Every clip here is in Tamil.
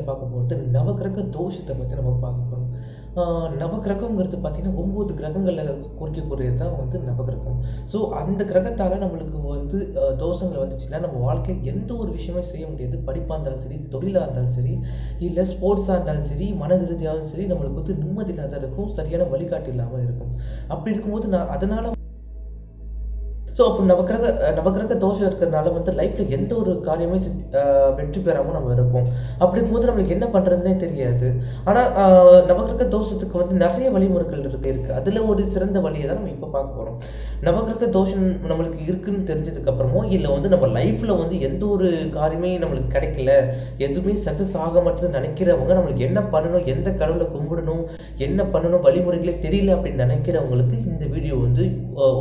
பார்க்க போகிறது நவகிரக தோஷத்தை பற்றி நம்ம பார்க்க போகிறோம். நவகிரகங்கிறது பார்த்தீங்கன்னா 9 கிரகங்களை குறிக்கக்கூடியது தான் வந்து நவகிரகம். ஸோ அந்த கிரகத்தால் நம்மளுக்கு வந்து தோஷங்கள் வந்துச்சுன்னா நம்ம வாழ்க்கையில் எந்த ஒரு விஷயமே செய்ய முடியாது. படிப்பாக இருந்தாலும் சரி, தொழிலாக இருந்தாலும் சரி, இல்லை ஸ்போர்ட்ஸாக இருந்தாலும் சரி, மன ரீதியாகவும் சரி, நம்மளுக்கு வந்து நிம்மதி இல்லாத இருக்கும், சரியான வழிகாட்டு இல்லாமல் இருக்கும். அப்படி இருக்கும்போது நான் அதனால் ஸோ அப்போ நவகிரக தோஷம் இருக்கிறதுனால வந்து லைஃப்பில் எந்த ஒரு காரியமே வெற்றி பெறாமல் நம்ம இருப்போம். அப்படி இருக்கும்போது நம்மளுக்கு என்ன பண்ணுறதுனே தெரியாது. ஆனால் நவகிரக தோஷத்துக்கு வந்து நிறைய வழிமுறைகள் இருக்குது. அதில் ஒரு சிறந்த வழியை தான் நம்ம இப்போ பார்க்க போகிறோம். நவகிரக தோஷம் நம்மளுக்கு இருக்குன்னு தெரிஞ்சதுக்கப்புறமோ இல்லை வந்து நம்ம லைஃப்பில் வந்து எந்த ஒரு காரியமே நம்மளுக்கு கிடைக்கல, எதுவுமே சக்ஸஸ் ஆக மாட்டேன்னு நினைக்கிறவங்க, நம்மளுக்கு என்ன பண்ணணும், எந்த கடவுளை கும்பிடணும், என்ன பண்ணணும், வழிமுறைகளே தெரியல அப்படின்னு நினைக்கிறவங்களுக்கு இந்த வீடியோ வந்து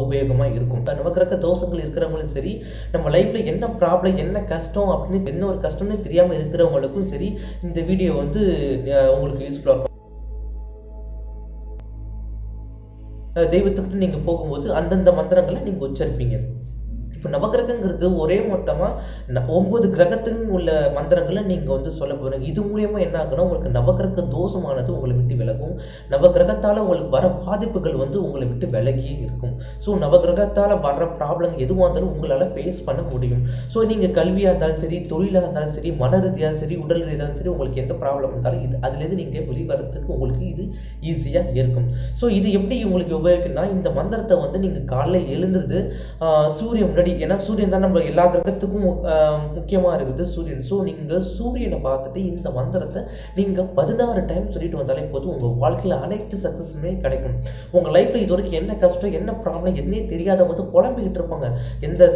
உபயோகமாக இருக்கும். நவகிரக தோஷங்கள் இருக்கிறவங்களும் சரி, நம்ம லைஃப்ல என்ன ப்ராப்ளம், என்ன கஷ்டம் அப்படின்னு என்ன ஒரு கஷ்டம்னு தெரியாம இருக்கிறவங்களுக்கும் சரி இந்த வீடியோ வந்து உங்களுக்கு யூஸ்ஃபுல்லா இருக்கும். தெய்வத்துக்கிட்ட நீங்க போகும்போது அந்தந்த மந்திரங்களை நீங்க உச்சரிப்பீங்க. இப்போ நவகிரகங்கிறது ஒரே மொத்தமா 9 கிரகத்துக்கு உள்ள மந்திரங்களை நீங்க வந்து சொல்ல போறீங்க. இது மூலியமா என்ன ஆகுனா உங்களுக்கு நவகிரக தோஷமானது உங்களை விட்டு விலகும். நவகிரகத்தால உங்களுக்கு வர பாதிப்புகள் வந்து உங்களை விட்டு விலகியே இருக்கும். ஸோ நவகிரகத்தால வர்ற ப்ராப்ளம் எதுவாக இருந்தாலும் உங்களால ஃபேஸ் பண்ண முடியும். ஸோ நீங்க கல்வியா இருந்தாலும் சரி, தொழிலாக இருந்தாலும் சரி, மன ரீதியாலும் சரி, உடல் ரீதியாலும் சரி, உங்களுக்கு எந்த ப்ராப்ளம் இருந்தாலும் இது அதுலேருந்து நீங்க வெளிவரத்துக்கு உங்களுக்கு இது ஈஸியா இருக்கும். ஸோ இது எப்படி உங்களுக்கு உபயோகிக்குன்னா, இந்த மந்திரத்தை வந்து நீங்க காலைல எழுந்துருது சூரியன் முன்னாடி, ஏன்னா சூரியன் தான் நம்ம எல்லா கிரகத்துக்கும் முக்கியமா இருக்குது சூரியன். ஸோ நீங்க சூரியனை பார்த்துட்டு இந்த மந்திரத்தை நீங்க 16 டைம் சொல்லிட்டு வந்தாலே போதும், உங்க வாழ்க்கையில அனைத்து சக்சஸுமே கிடைக்கும். உங்க லைஃப்ல இது வரைக்கும் என்ன கஷ்டம், என்ன ப்ராப்ளம், என்னே தெரியாத வந்து புலம்பிக்கிட்டு இருப்பாங்க.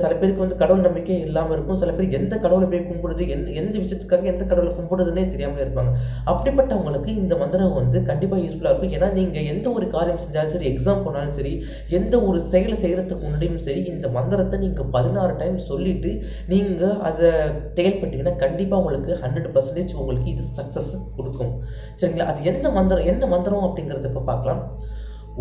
சில பேருக்கு வந்து கடவுள் நம்பிக்கை இல்லாம இருக்கும். சில பேருக்கு எந்த கடவுளை போய் கும்பிடுது, எந்த விஷயத்துக்காக எந்த கடவுளை கும்பிடுதுன்னே தெரியாம இருப்பாங்க. அப்படிப்பட்டவங்களுக்கு இந்த மந்திரம் வந்து கண்டிப்பா யூஸ்ஃபுல்லா இருக்கும். ஏன்னா நீங்க எந்த ஒரு காரியம் செஞ்சாலும் சரி, எக்ஸாம் போனாலும் சரி, எந்த ஒரு செயலை செய்யறதுக்கு முன்னாடியும் சரி, இந்த மந்திரத்தை நீங்க 16 டைம் சொல்லிட்டு நீங்க அதை செயல்பட்டீங்கன்னா கண்டிப்பா உங்களுக்கு 100% உங்களுக்கு இது சக்சஸ் கொடுக்கும். சரிங்களா? அது என்ன மந்திரம் அப்படிங்கறத இப்ப பார்க்கலாம்.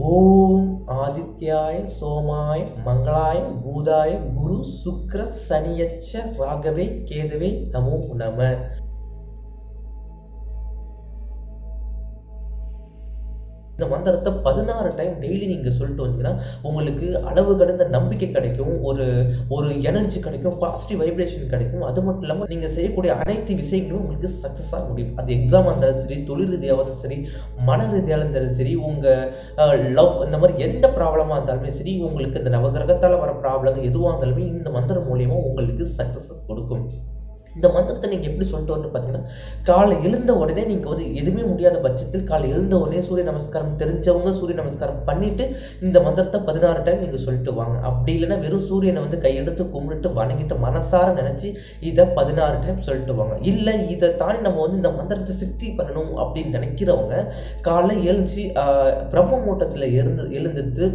ஓம் ஆதித்யாய சோமாய மங்களாய பூதாய குரு சுக்ர சனியச்ச ராகவே கேதவே நமோ நம. இந்த மந்திரத்தை 16 டைம் டெய்லி நீங்க சொல்லிட்டு வந்தீங்கன்னா உங்களுக்கு அளவு கடந்த நம்பிக்கை கிடைக்கும், ஒரு எனர்ஜி கிடைக்கும், பாசிட்டிவ் வைப்ரேஷன் கிடைக்கும். அது மட்டும் இல்லாம நீங்க செய்யக்கூடிய அனைத்து விஷயங்களும் உங்களுக்கு சக்சஸ் ஆக முடியும். அது எக்ஸாம் இருந்தாலும் சரி, தொழில் ரீதியாகவும் சரி, மன ரீதியாக இருந்தாலும் சரி, உங்க லவ் இந்த மாதிரி எந்த ப்ராப்ளமா இருந்தாலுமே சரி, உங்களுக்கு இந்த நவகிரகத்தால வர ப்ராப்ளம் எதுவாக இருந்தாலுமே இந்த மந்திரம் மூலியமா உங்களுக்கு சக்சஸ் கொடுக்கும். இந்த மந்திரத்தை நீங்க எப்படி சொல்லிட்டு வந்து பாத்தீங்கன்னா, காலை எழுந்த உடனே நீங்க வந்து எதுவுமே முடியாத பட்சத்தில் காலை எழுந்த உடனே சூரிய நமஸ்காரம் தெரிஞ்சவங்க சூரிய நமஸ்காரம் பண்ணிட்டு இந்த மந்திரத்தை 16 டைம் நீங்க சொல்லிட்டு வாங்க. அப்படி இல்லைன்னா வெறும் சூரியனை வந்து கையெடுத்து கும்பிட்டு வணங்கிட்டு மனசார நினைச்சு இதை 16 டைம் சொல்லிட்டு வாங்க. இல்லை இதை தாண்டி நம்ம வந்து இந்த மந்திரத்தை சித்தி பண்ணணும் அப்படின்னு நினைக்கிறவங்க காலை எழுந்துச்சு பிரம்ம மூட்டத்துல எழுந்துட்டு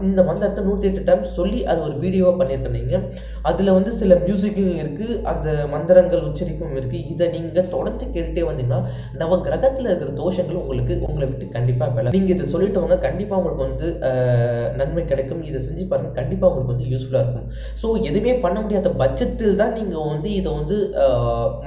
இந்த மந்திரத்தை 108 டைம் சொல்லி அது ஒரு வீடியோவா பண்ணியிருக்கீங்க. அதுல வந்து சில மியூசிக்கும் இருக்கு, அந்த மந்திரங்கள் உச்சரிப்பும் இருக்கு. இதை நீங்க தொடர்ந்து கேட்டுட்டே வந்தீங்கன்னா நவ கிரகத்துல இருக்கிற தோஷங்கள் உங்களை விட்டு கண்டிப்பா விலகும். நீங்க இதை சொல்லிட்டு வாங்க, கண்டிப்பா உங்களுக்கு வந்து நன்மை கிடைக்கும். இதை செஞ்சு பாருங்க, கண்டிப்பா உங்களுக்கு வந்து யூஸ்ஃபுல்லா இருக்கும். ஸோ எதுவுமே பண்ண முடியாத பட்சத்தில் தான் நீங்க வந்து இதை வந்து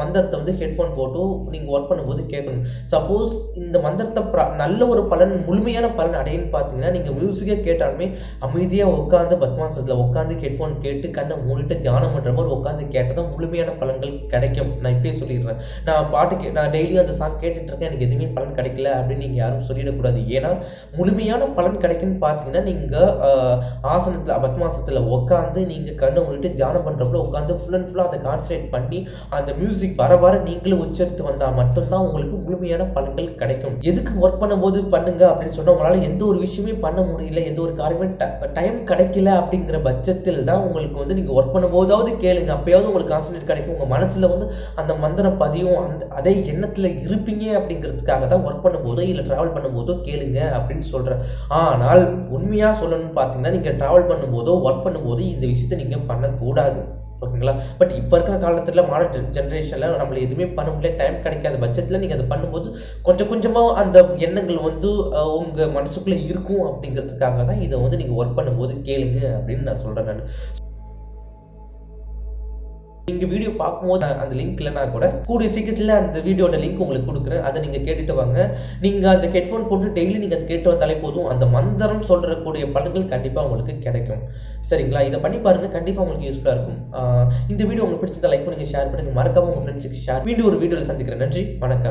மந்திரத்தை வந்து ஹெட்ஃபோன் போட்டு நீங்க ஒர்க் பண்ணும்போது கேட்கணும். சப்போஸ் இந்த மந்திரத்தை நல்ல ஒரு பலன், முழுமையான பலன் அடையன்னு பார்த்தீங்கன்னா நீங்க மியூசிக்கே கேட்டாலுமே அமைதியாக உட்காந்து பத்மாசனத்தில் உட்காந்து ஹெட்ஃபோன் கேட்டு கண்ணை மூடிட்டு தியானம் பண்ணுற மாதிரி உட்காந்து கேட்டதான் முழுமையான பலன்கள் கிடைக்கும். நான் இப்படியே சொல்லிடுறேன். நான் டெய்லியும் அந்த சாங் கேட்டுட்டு இருக்கேன், எனக்கு எதுவுமே பலன் கிடைக்கல அப்படின்னு நீங்கள் யாரும் சொல்லிடக்கூடாது. ஏன்னா முழுமையான பலன் கிடைக்குன்னு பார்த்தீங்கன்னா நீங்கள் ஆசனத்தில் பத்மாசனத்தில் உட்காந்து நீங்கள் கண்ணை மூடிட்டு தியானம் பண்ணுறப்பல உட்காந்து ஃபுல் அண்ட் ஃபுல்லாக அதை கான்சன்ட்ரேட் பண்ணி அந்த மியூசிக் வர நீங்களும் உச்சரித்து வந்தால் மட்டும்தான் உங்களுக்கு முழுமையான பலன்கள் கிடைக்கும். எதுக்கு ஒர்க் பண்ணும்போது பண்ணுங்க அப்படின்னு சொன்னா உங்களால் எந்த ஒரு விஷயமே பண்ண முடியல, எந்த ஒரு காரியமே டைம் கிடைக்கல அப்படிங்கிற பட்சத்தில் தான் உங்களுக்கு வந்து நீங்கள் ஒர்க் பண்ணும்போதாவது கேளுங்க. அப்பயாவது உங்களுக்கு கான்சன்ட்ரேட் கிடைக்கும். உங்கள் மனசில் வந்து அந்த மந்திரம் பதியும், அதே எண்ணத்தில் இருப்பீங்க அப்படிங்கிறதுக்காக தான் ஒர்க் பண்ணும்போதோ இல்லை ட்ராவல் பண்ணும்போதோ கேளுங்க அப்படின்னு சொல்கிறேன். ஆனால் உண்மையாக சொல்லணும்னு பார்த்தீங்கன்னா நீங்கள் ட்ராவல் பண்ணும்போதோ ஒர்க் பண்ணும்போதோ இந்த விஷயத்தை நீங்கள் பண்ணக்கூடாது. ஓகேங்களா? பட் இப்போ இருக்கிற காலத்தில் மாடர்ன் ஜென்ரேஷனில் நம்மள எதுவுமே பண்ண முடியல, டைம் கிடைக்காத பட்சத்தில் நீங்கள் அதை பண்ணும்போது கொஞ்சம் கொஞ்சமாக அந்த எண்ணங்கள் வந்து உங்கள் மனசுக்குள்ளே இருக்கும். அப்படிங்கிறதுக்காக தான் இதை வந்து நீங்கள் ஒர்க் பண்ணும்போது கேளுங்க அப்படின்னு நான் சொல்கிறேன். நான் நீங்கள் வீடியோ பார்க்கும்போது அந்த லிங்க் இல்லைனா கூட கூடிய சீக்கிரத்தில் அந்த வீடியோட லிங்க் உங்களுக்கு கொடுக்குறேன். அதை நீங்கள் கேட்டுட்டு வாங்க. நீங்கள் அந்த ஹெட்ஃபோன் போட்டு டெய்லி நீங்கள் அதை கேட்டு வந்தாலே போதும், அந்த மந்திரம் சொல்கிறக்கூடிய பலன்கள் கண்டிப்பாக உங்களுக்கு கிடைக்கும். சரிங்களா? இதை பண்ணி பாருங்கள், கண்டிப்பாக உங்களுக்கு யூஸ்ஃபுல்லாக இருக்கும். இந்த வீடியோ உங்களுக்கு பிடிச்சதை லைக் பண்ணுங்கள், ஷேர் பண்ணுங்கள், மறக்காம உங்கள் ஃப்ரெண்ட்ஸுக்கு ஷேர். மீண்டும் ஒரு வீடியோவில் சந்திக்கிறேன். நன்றி, வணக்கம்.